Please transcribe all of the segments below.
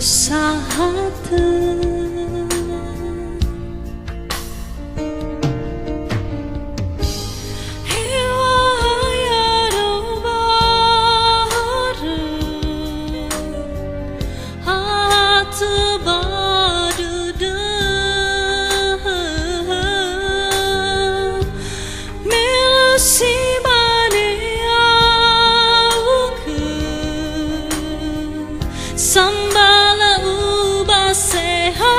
sahate Sambala uba seha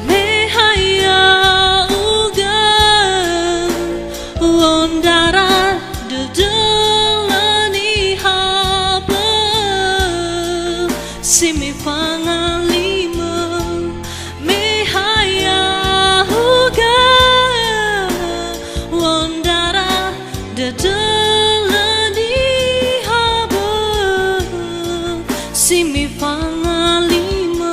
Mehaya uga Wondara dedelani haba Simi pangalima Mehaya uga Wondara dedelani Simi pangalima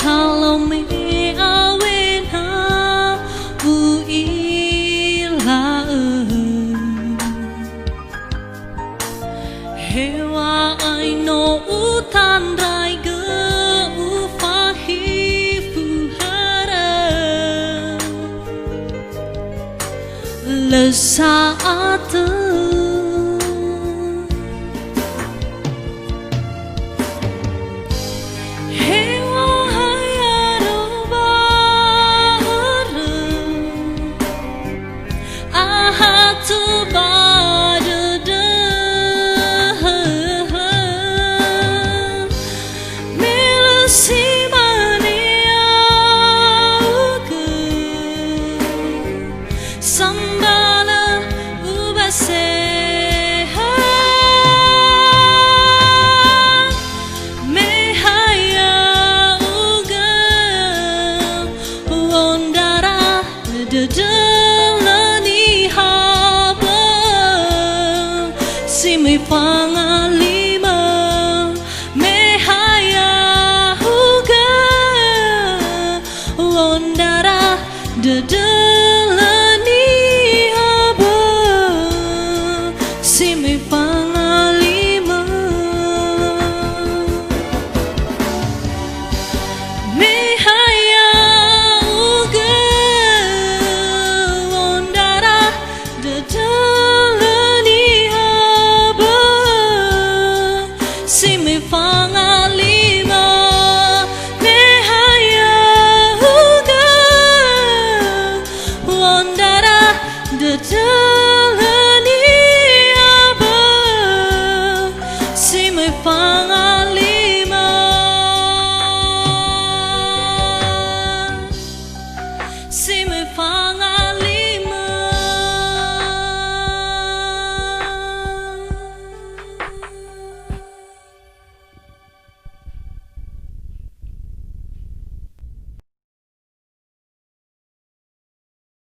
Kalau me awena bu ila hewa aino utan rai ge ufahi fuhara lesaat Sambala uba seha Mehaya uga Wondara dedelani haba Simi pangalima Mehaya uga Wondara dedelani Simi pangalima Mehaya uga Wondara dedelani haba Simi pangalima Mehaya uga Wondara dedelani